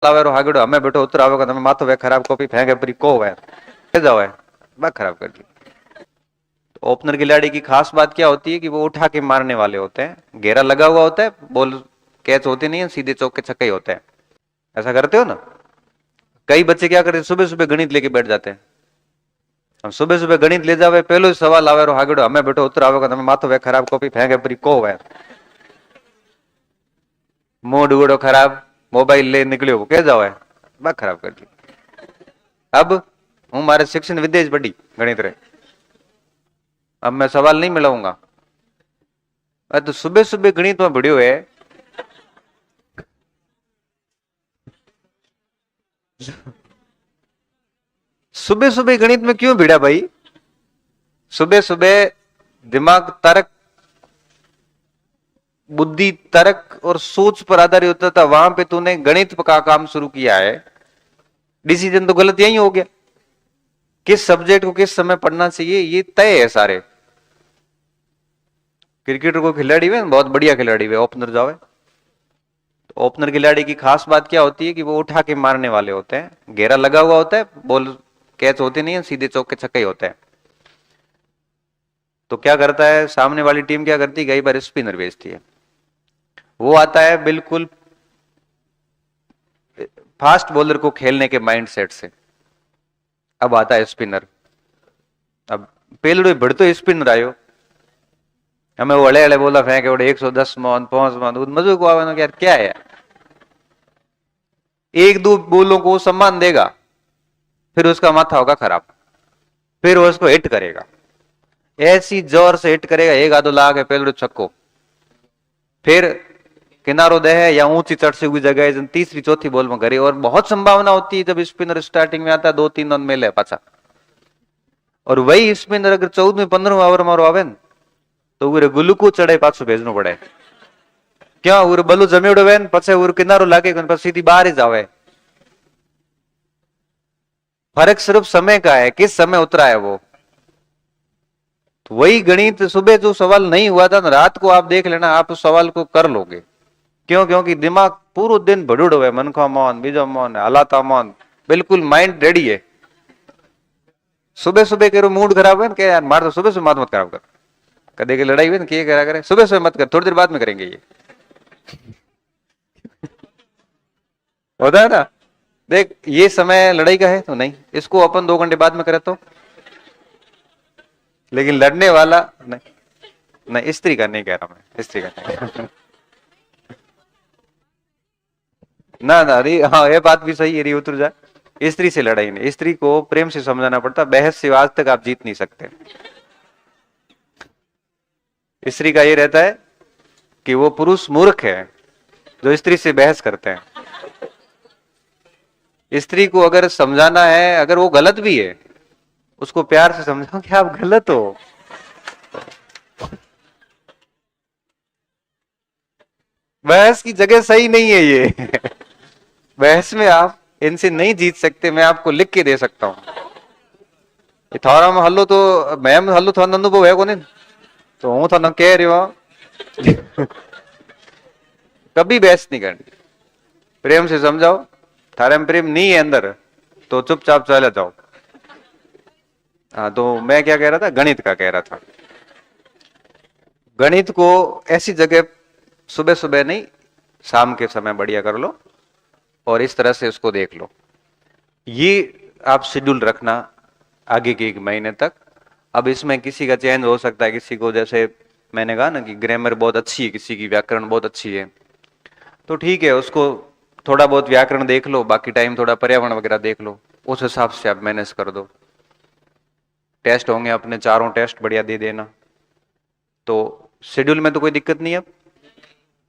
लावेरो हागड़ो हमें बेटो उतर आवेगा તમે માથો વે खराब कॉपी फेंके परी को है ले जाओ है बात खराब कर दी। तो ओपनर खिलाड़ी की खास बात क्या होती है कि वो उठा के मारने वाले होते हैं, घेरा लगा हुआ होता है, बॉल कैच होती नहीं है, सीधे चौके छक्के ही होते हैं। ऐसा करते हो ना? कई बच्चे क्या करते, सुबह सुबह गणित लेके बैठ जाते हैं। हम सुबह सुबह गणित ले जावे, पहलो सवाल आवेरो हागड़ो हमें बेटो उतर आवेगा તમે માથો વે खराब कॉपी फेंके परी को है मूड उड़ो खराब, मोबाइल ले निकलियो वो कह जाओ है बात खराब कर दी। अब हूँ मारे शिक्षण विदेश बढ़ी गणित रे, अब मैं सवाल नहीं मिलाऊंगा। तो सुबह सुबह गणित में बढ़ियो है, सुबह सुबह गणित में क्यों भिड़ा भाई? सुबह सुबह दिमाग तर्क, बुद्धि तर्क और सोच पर आधारित होता था, वहां पे तूने गणित का काम शुरू किया है, डिसीजन तो गलत यही हो गया। किस सब्जेक्ट को किस समय पढ़ना चाहिए ये तय है सारे। क्रिकेटर को खिलाड़ी हुए बहुत बढ़िया खिलाड़ी हुए, ओपनर जावे तो ओपनर खिलाड़ी की खास बात क्या होती है कि वो उठा के मारने वाले होते हैं, घेरा लगा हुआ होता है, बॉल कैच होती नहीं है, सीधे चौके छक्के ही होते हैं। तो क्या करता है सामने वाली टीम, क्या करती है कई बार स्पिनर भेजती है, वो आता है बिल्कुल फास्ट बॉलर को खेलने के माइंडसेट से। अब आता है स्पिनर, अब पेलड़ो बढ़तो स्पिनर आयो, हमें वो हले हले बोला फेंके उड़े 110 मान 5 मान मजे को आवे ना यार क्या है, एक दो बोलों को सम्मान देगा, फिर उसका माथा होगा खराब, फिर वो उसको हिट करेगा, ऐसी जोर से हिट करेगा एक आधो लाख है पेलड़ो छक्को, फिर किनारो दे है या ऊंची चढ़ से हुई जगह तीसरी चौथी बॉल में करे। और बहुत संभावना होती है जब स्पिनर स्टार्टिंग में आता है 2-3 रन मेले पाछा, और वही स्पिनर अगर 14वें 15वें ओवर मारो आवे न तो उरे गुल्लू को चढ़े पाछो भेजनो पड़े, क्यों उरे बलू जमेड़ो वे पछे उरे किनारो लागे सीधी बाहर ही जावे। फर्क सिर्फ समय का है, किस समय उतरा है वो। तो वही गणित सुबह जो सवाल नहीं हुआ था ना, रात को आप देख लेना आप उस सवाल को कर लोगे। क्यों? क्योंकि दिमाग पूरा दिन भड़ूड़ो है, मन का मन बीजो मन हलाता मन, बिल्कुल माइंड रेडी है। सुबह सुबह करो मूड खराब है ना, यार मार तो सुबह सुबह मत खराब कर, कदे की लड़ाई हुई ना क्या करा करे, सुबह सुबह मत कर, थोड़ी देर बाद में करेंगे ये होता है ना। देख ये समय लड़ाई का है तो नहीं, इसको अपन 2 घंटे बाद में करे तो, लेकिन लड़ने वाला नहीं, नहीं स्त्री का नहीं कह रहा मैं, स्त्री का नहीं ना ना अरे हाँ ये बात भी सही है, री उतर जाए, स्त्री से लड़ाई नहीं, स्त्री को प्रेम से समझाना पड़ता, बहस से आज तक आप जीत नहीं सकते। स्त्री का ये रहता है कि वो पुरुष मूर्ख है जो स्त्री से बहस करते हैं। स्त्री को अगर समझाना है, अगर वो गलत भी है उसको प्यार से समझाओ कि आप गलत हो। बहस की जगह सही नहीं है ये बहस में आप इनसे नहीं जीत सकते, मैं आपको लिख के दे सकता हूं। थारा में हल्लो तो मैम हल्लो थोड़ा अनुभव है को नहीं तो हूं था कह रही हूं कभी बहस नहीं करनी, प्रेम से समझाओ, थारे में प्रेम नहीं है अंदर तो चुपचाप चले जाओ। हाँ तो मैं क्या कह रहा था, गणित का कह रहा था। गणित को ऐसी जगह सुबह सुबह नहीं शाम के समय बढ़िया कर लो और इस तरह से उसको देख लो। ये आप शेड्यूल रखना आगे के 1 महीने तक। अब इसमें किसी का चेंज हो सकता है, किसी को जैसे मैंने कहा ना कि ग्रामर बहुत अच्छी है, किसी की व्याकरण बहुत अच्छी है, तो ठीक है उसको थोड़ा बहुत व्याकरण देख लो, बाकी टाइम थोड़ा पर्यावरण वगैरह देख लो, उस हिसाब से आप मैनेज कर दो। टेस्ट होंगे अपने 4 टेस्ट बढ़िया दे देना, तो शेड्यूल में तो कोई दिक्कत नहीं है। अब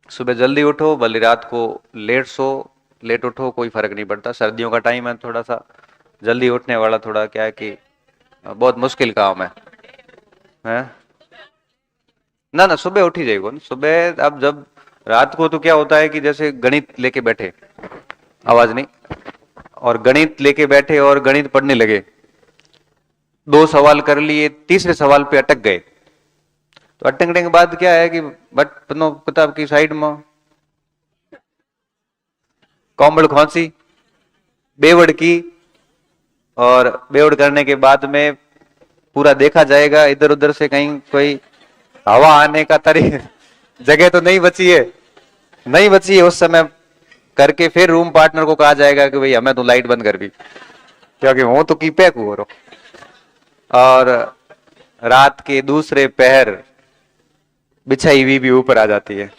सुबह जल्दी उठो, भले रात को लेट सो लेट उठो, कोई फर्क नहीं पड़ता। सर्दियों का टाइम है, थोड़ा सा जल्दी उठने वाला थोड़ा क्या है कि बहुत मुश्किल काम है? ना ना सुबह उठ ही जाएगा। सुबह अब जब रात को तो क्या होता है कि जैसे गणित लेके बैठे, आवाज नहीं, और गणित लेके बैठे और गणित पढ़ने लगे, 2 सवाल कर लिए, तीसरे सवाल पे अटक गए, तो अटकने के बाद क्या है कि बट किताब की साइड में कॉम्बल खोसी बेवड़ की, और बेवड़ करने के बाद में पूरा देखा जाएगा, इधर उधर से कहीं कोई हवा आने का जगह तो नहीं बची है, नहीं बची है। उस समय करके फिर रूम पार्टनर को कहा जाएगा कि भाई हमें तो लाइट बंद कर भी, क्योंकि वो तो की पैक हो रहा। और रात के दूसरे पहर बिछाई हुई भी ऊपर आ जाती है,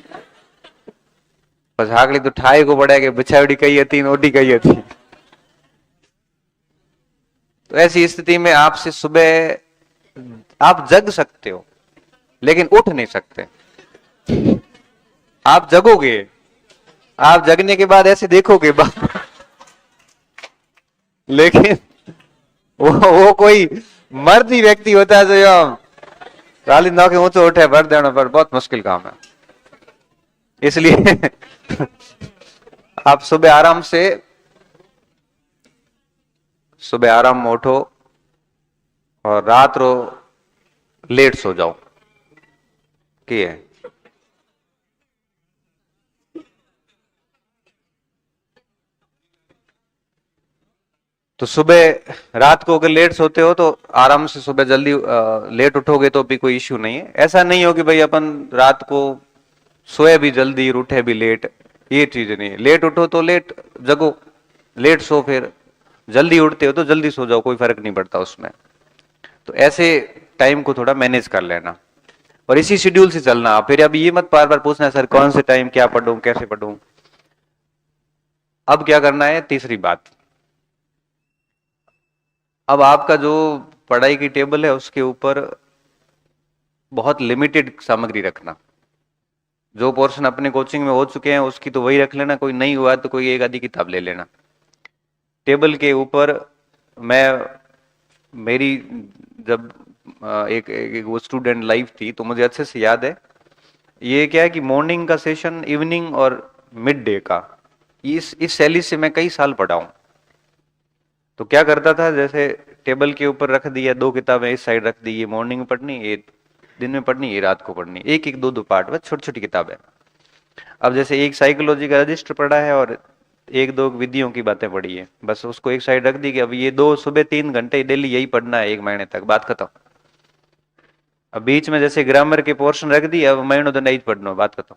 बस हाकली तो ठाई को पड़ा कि बिछावड़ी कही थी, ओडी कही थी। तो ऐसी स्थिति में आपसे सुबह आप जग सकते हो लेकिन उठ नहीं सकते। आप जगोगे, आप जगने के बाद ऐसे देखोगे लेकिन वो कोई मर्द ही व्यक्ति होता है जो यहाँ राली नौ के ऊंचे उठे भर देने पर बहुत मुश्किल काम है। इसलिए आप सुबह आराम में उठो और रात रो लेट सो जाओ। की है तो सुबह रात को अगर लेट सोते हो तो आराम से सुबह जल्दी लेट उठोगे तो भी कोई इश्यू नहीं है। ऐसा नहीं हो कि भाई अपन रात को सोए भी जल्दी और उठे भी लेट, ये चीज नहीं है। लेट उठो तो लेट जगो, लेट सो फिर जल्दी उठते हो तो जल्दी सो जाओ, कोई फर्क नहीं पड़ता उसमें। तो ऐसे टाइम को थोड़ा मैनेज कर लेना और इसी शेड्यूल से चलना। फिर अभी ये मत बार बार पूछना सर कौन से टाइम क्या पढ़ूं, कैसे पढ़ूं। अब क्या करना है, तीसरी बात, अब आपका जो पढ़ाई की टेबल है उसके ऊपर बहुत लिमिटेड सामग्री रखना। जो पोर्शन अपने कोचिंग में हो चुके हैं उसकी तो वही रख लेना, कोई नहीं हुआ तो कोई एक आधी किताब ले लेना। टेबल के ऊपर मेरी जब एक वो स्टूडेंट लाइफ थी तो मुझे अच्छे से याद है। ये क्या है कि मॉर्निंग का सेशन, इवनिंग और मिड डे का, इस शैली से मैं कई साल पढ़ा हूं। तो क्या करता था, जैसे टेबल के ऊपर रख दिया 2 किताबें इस साइड रख दी, ये मॉर्निंग में पढ़नी, ये दिन में पढ़नी, ये रात को पढ़नी, एक एक 2 पार्ट, बस छोटी छोटी किताबें। अब जैसे एक साइकोलॉजी का रजिस्टर पढ़ा है और 1-2 विधियों की बातें पढ़ी है, बस उसको एक साइड रख दी कि अब ये 2 सुबह 3 घंटे डेली यही पढ़ना है 1 महीने तक, बात खत्म। अब बीच में जैसे ग्रामर के पोर्शन रख दिए, अब महीनों दिन नहीं पढ़ना, बात खत्म।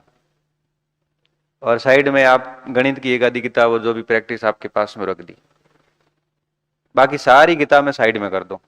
और साइड में आप गणित की एक आधी किताब जो भी प्रैक्टिस आपके पास में रख दी, बाकी सारी किताबें साइड में कर दो।